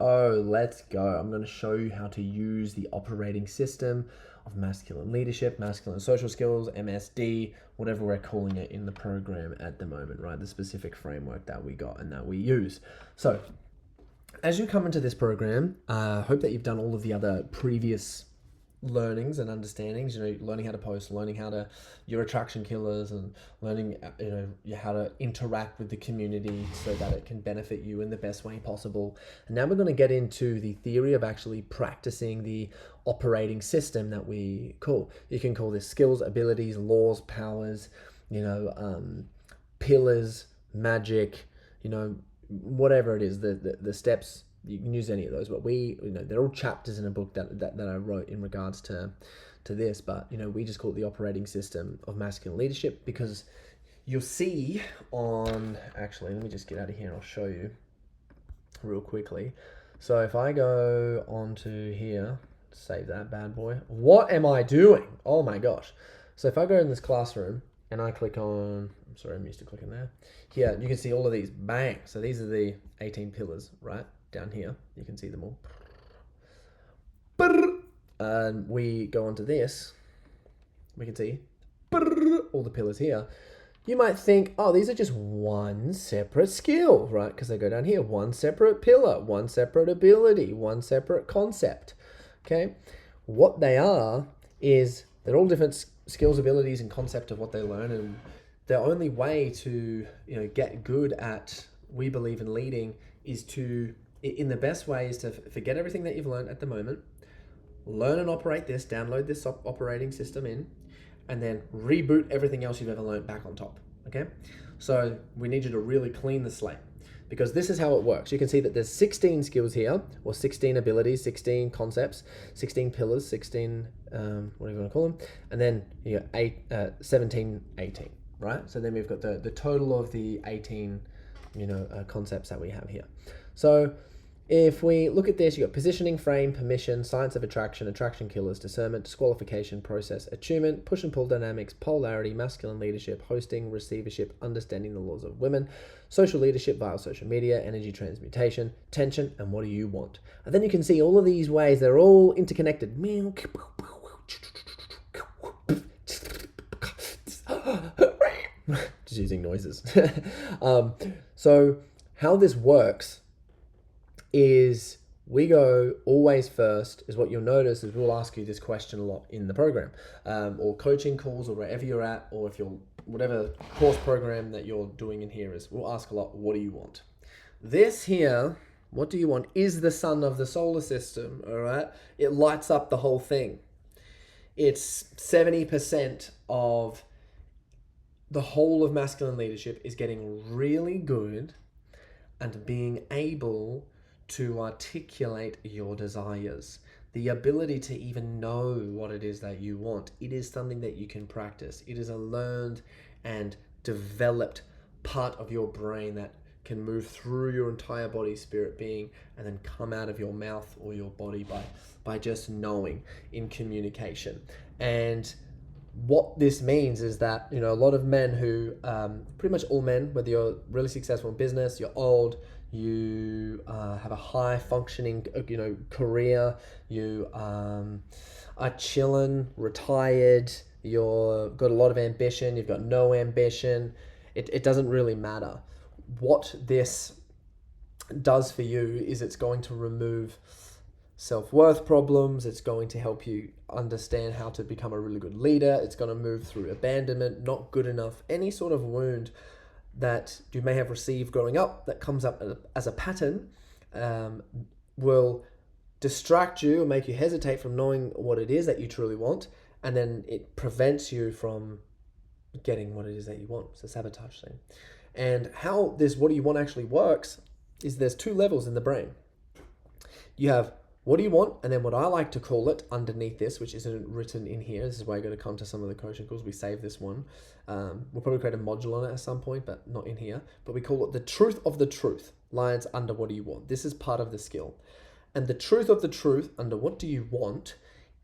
Let's go. I'm going to show you how to use the operating system of masculine leadership, masculine social skills, MSD, whatever we're calling it in the program at the moment, right? The specific framework that we got and that we use. So as you come into this program, hope that you've done all of the other previous learnings and understandings, learning how to post, learning how to your attraction killers, and learning how to interact with the community so that it can benefit you in the best way possible. And now we're going to get into the theory of actually practicing the operating system that we call. You can call this skills, abilities, laws, powers, pillars, magic, whatever it is, the steps. You can use any of those, but they're all chapters in a book that I wrote in regards to this, but we just call it the operating system of masculine leadership, because you'll see actually, let me just get out of here and I'll show you real quickly. So if I go onto here, save that bad boy. What am I doing? Oh my gosh. So if I go in this classroom and I click on, I'm sorry, I'm used to clicking there. Here, you can see all of these, bang. So these are the 18 pillars, right? Down here, you can see them all. And we go onto this, we can see all the pillars here. You might think, oh, these are just one separate skill, right? Because they go down here, one separate pillar, one separate ability, one separate concept, okay? What they are is they're all different skills, abilities, and concept of what they learn, and the only way to get good at, we believe in leading, is to, in the best way, is to forget everything that you've learned at the moment, learn and operate this, download this operating system in, and then reboot everything else you've ever learned back on top, okay? So we need you to really clean the slate, because this is how it works. You can see that there's 16 skills here, or 16 abilities, 16 concepts, 16 pillars, 16, whatever you want to call them, and then you got 17, 18, right? So then we've got the total of the 18, concepts that we have here. So if we look at this, you got positioning, frame, permission, science of attraction, attraction killers, discernment, disqualification, process, attunement, push and pull dynamics, polarity, masculine leadership, hosting, receivership, understanding the laws of women, social leadership via social media, energy transmutation, tension, and what do you want? And then you can see all of these ways, they're all interconnected. Just using noises. So how this works is we go always first, is what you'll notice is we'll ask you this question a lot in the program, or coaching calls, or wherever you're at, or if you're, whatever course program that you're doing in here is, we'll ask a lot, what do you want? This here, what do you want, is the sun of the solar system, all right? It lights up the whole thing. It's 70% of the whole of masculine leadership is getting really good and being able to articulate your desires. The ability to even know what it is that you want. It is something that you can practice. It is a learned and developed part of your brain that can move through your entire body, spirit, being, and then come out of your mouth or your body by just knowing in communication. And what this means is that, a lot of men who, pretty much all men, whether you're really successful in business, you're old, you have a high functioning, career, you are chilling, retired, you've got a lot of ambition, you've got no ambition, it doesn't really matter. What this does for you is it's going to remove self-worth problems. It's going to help you understand how to become a really good leader. It's going to move through abandonment, not good enough, any sort of wound that you may have received growing up that comes up as a pattern, will distract you or make you hesitate from knowing what it is that you truly want, and then it prevents you from getting what it is that you want. It's a sabotage thing. And how this what do you want actually works is there's two levels in the brain. You have what do you want, and then what I like to call it underneath this, which isn't written in here, this is why you're going to come to some of the coaching calls, we save this one. We'll probably create a module on it at some point, but not in here. But we call it the truth of the truth, lies under what do you want. This is part of the skill. And the truth of the truth under what do you want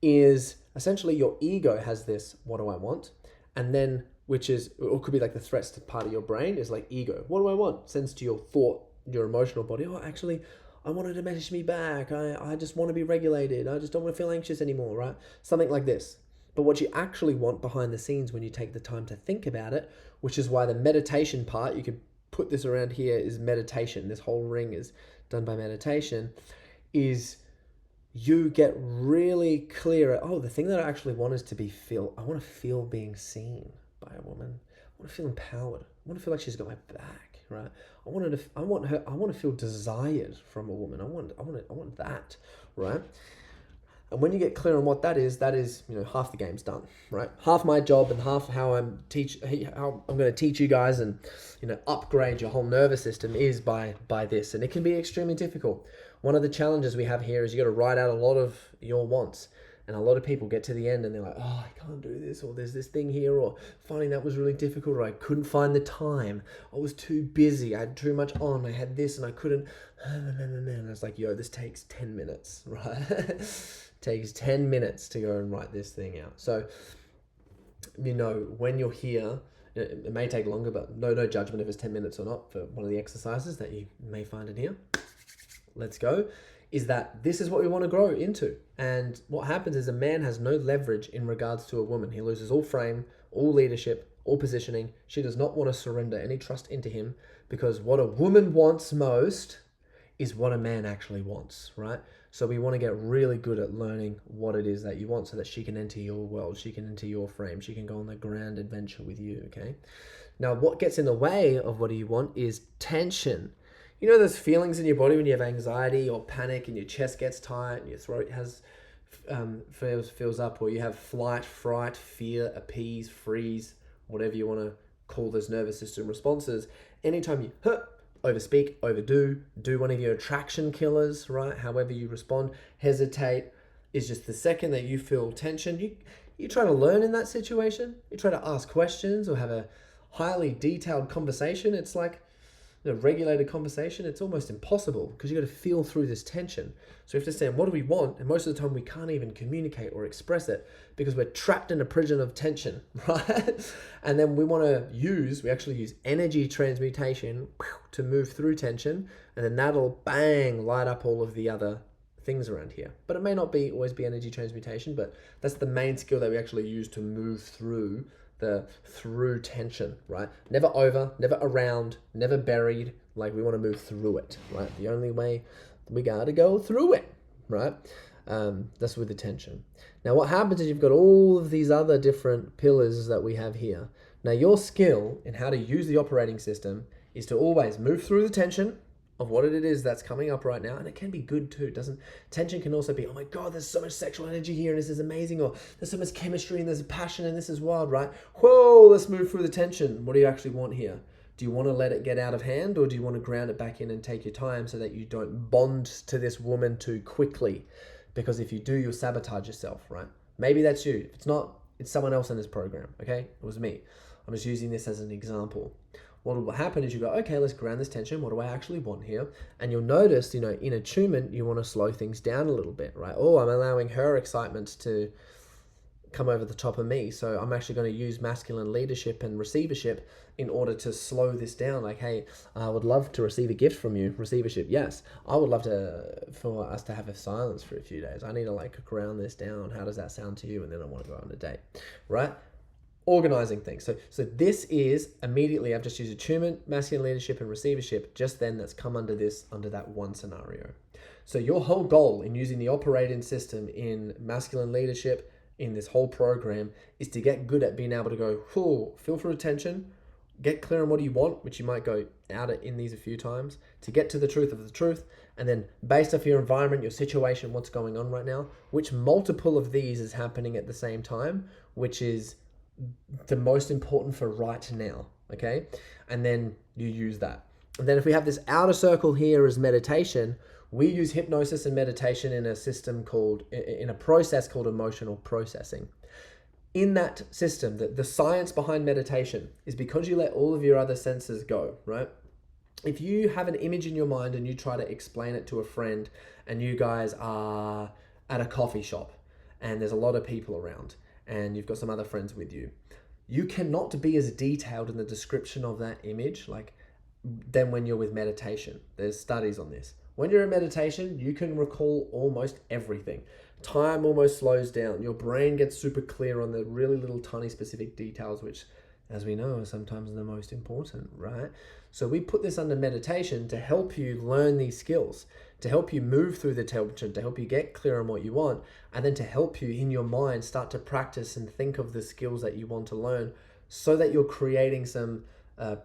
is essentially your ego has this, what do I want? And then, which is, or could be like the threats to part of your brain is like ego. What do I want? Sends to your thought, your emotional body. Oh, actually, I want her to message me back. I just want to be regulated. I just don't want to feel anxious anymore, right? Something like this. But what you actually want behind the scenes when you take the time to think about it, which is why the meditation part, you could put this around here, is meditation. This whole ring is done by meditation, is you get really clear at, the thing that I actually want is I want to feel being seen by a woman. I want to feel empowered. I want to feel like she's got my back, right? I want to feel desired from a woman. I want that, right? And when you get clear on what that is, half the game's done, right? Half my job and half how I'm going to teach you guys and, upgrade your whole nervous system is by this. And it can be extremely difficult. One of the challenges we have here is you got to write out a lot of your wants. And a lot of people get to the end and they're like, I can't do this, or there's this thing here, or finding that was really difficult, or I couldn't find the time. I was too busy. I had too much on. I had this and I couldn't. And I was like, this takes 10 minutes, right? Takes 10 minutes to go and write this thing out. So, when you're here, it may take longer, but no judgment if it's 10 minutes or not for one of the exercises that you may find in here. Let's go. Is that this is what we want to grow into. And what happens is a man has no leverage in regards to a woman. He loses all frame, all leadership, all positioning. She does not want to surrender any trust into him, because what a woman wants most is what a man actually wants, right? So we want to get really good at learning what it is that you want so that she can enter your world, she can enter your frame, she can go on the grand adventure with you, okay? Now, what gets in the way of what you want is tension. You know those feelings in your body when you have anxiety or panic and your chest gets tight and your throat fills up, or you have flight, fright, fear, appease, freeze, whatever you want to call those nervous system responses. Anytime you overspeak, overdo, do one of your attraction killers, right? However you respond, hesitate, is just the second that you feel tension. You try to learn in that situation. You try to ask questions or have a highly detailed conversation. It's like a regulated conversation. It's almost impossible because you got to feel through this tension. So you have to understand, what do we want? And most of the time we can't even communicate or express it because we're trapped in a prison of tension, right? And then we actually use energy transmutation to move through tension, and then that'll light up all of the other things around here. But it may not always be energy transmutation, but that's the main skill that we actually use to move through tension, right? Never over, never around, never buried. Like, we want to move through it, right? The only way, we gotta go through it, right? That's with the tension. Now, what happens is you've got all of these other different pillars that we have here. Now, your skill in how to use the operating system is to always move through the tension of what it is that's coming up right now. And it can be good too. Tension can also be, oh my God, there's so much sexual energy here and this is amazing, or there's so much chemistry and there's passion and this is wild, right? Whoa, let's move through the tension. What do you actually want here? Do you want to let it get out of hand, or do you want to ground it back in and take your time so that you don't bond to this woman too quickly? Because if you do, you'll sabotage yourself, right? Maybe that's you. If it's not, it's someone else in this program, okay? It was me. I'm just using this as an example. What will happen is you go, okay, let's ground this tension. What do I actually want here? And you'll notice, in attunement, you want to slow things down a little bit, right? Oh, I'm allowing her excitement to come over the top of me. So I'm actually going to use masculine leadership and receivership in order to slow this down. Like, hey, I would love to receive a gift from you. Receivership, yes. I would love for us to have a silence for a few days. I need to ground this down. How does that sound to you? And then I want to go on a date, right? Organizing things. So this is immediately, I've just used attunement, masculine leadership, and receivership. Just then, that's come under that one scenario. So your whole goal in using the operating system in masculine leadership in this whole program is to get good at being able to go, feel through attention, get clear on what you want, which you might go out in these a few times, to get to the truth of the truth, and then based off your environment, your situation, what's going on right now, which multiple of these is happening at the same time, which is the most important for right now, okay? And then you use that. And then if we have this outer circle here as meditation, we use hypnosis and meditation in a process called emotional processing. In that system, the science behind meditation is because you let all of your other senses go, right? If you have an image in your mind and you try to explain it to a friend, and you guys are at a coffee shop and there's a lot of people around, and you've got some other friends with you, you cannot be as detailed in the description of that image than when you're with meditation. There's studies on this. When you're in meditation, you can recall almost everything. Time almost slows down. Your brain gets super clear on the really little tiny specific details, which, as we know, are sometimes the most important, right? So we put this under meditation to help you learn these skills, to help you move through the tension, to help you get clear on what you want, and then to help you in your mind start to practice and think of the skills that you want to learn so that you're creating some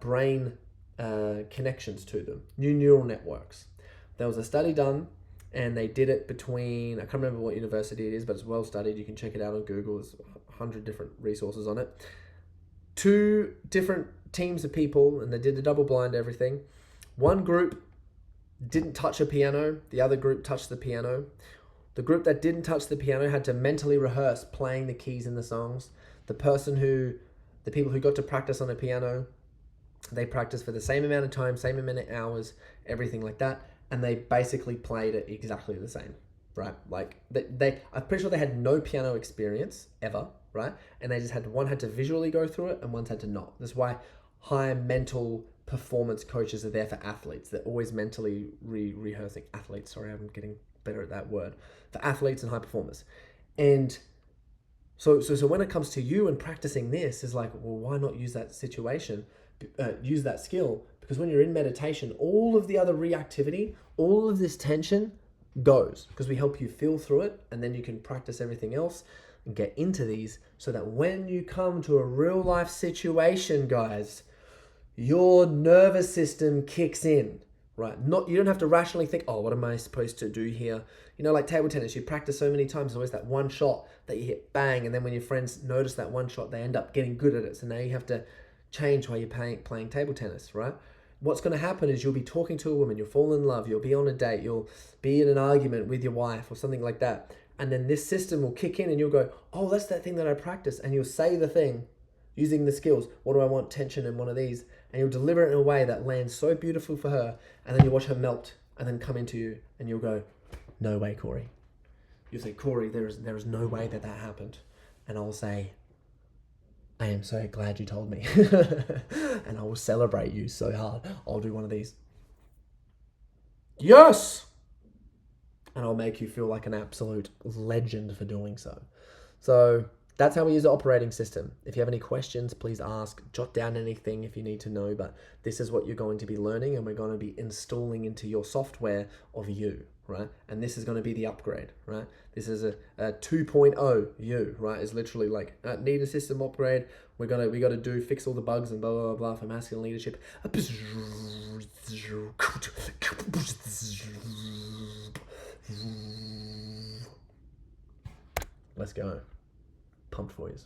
brain connections to them, new neural networks. There was a study done and they did it between, I can't remember what university it is, but it's well studied. You can check it out on Google. There's 100 different resources on it. 2 different teams of people, and they did the double blind everything. One group didn't touch a piano. The other group touched the piano. The group that didn't touch the piano had to mentally rehearse playing the keys in the songs. The people who got to practice on a piano, they practiced for the same amount of time, same amount of hours, everything like that. And they basically played it exactly the same, right? Like I'm pretty sure they had no piano experience ever, right? And they just one had to visually go through it and one had to not. That's why high mental performance coaches are there for athletes. They're always mentally rehearsing athletes. Sorry, I'm getting better at that word. For athletes and high performers. And so when it comes to you and practicing this, is like, well, why not use that situation, use that skill? Because when you're in meditation, all of the other reactivity, all of this tension goes, because we help you feel through it, and then you can practice everything else and get into these so that when you come to a real life situation, guys, your nervous system kicks in, right? You don't have to rationally think, oh, what am I supposed to do here? You know, like table tennis, you practice so many times, there's always that one shot that you hit bang, and then when your friends notice that one shot, they end up getting good at it. So now you have to change while you're playing table tennis, right? What's going to happen is you'll be talking to a woman, you'll fall in love, you'll be on a date, you'll be in an argument with your wife or something like that. And then this system will kick in and you'll go, oh, that's that thing that I practiced. And you'll say the thing using the skills. What do I want? Tension in one of these. And you'll deliver it in a way that lands so beautiful for her. And then you watch her melt and then come into you and you'll go, no way, Corey. You'll say, Corey, there is no way that happened. And I'll say, I am so glad you told me. And I will celebrate you so hard. I'll do one of these. Yes! And I'll make you feel like an absolute legend for doing so. So that's how we use the operating system. If you have any questions, please ask. Jot down anything if you need to know. But this is what you're going to be learning, and we're going to be installing into your software of you, right? And this is going to be the upgrade, right? This is a 2.0 you, right? It's literally like need a system upgrade. We got to fix all the bugs and blah blah blah, blah for masculine leadership. Let's go. Pumped for you.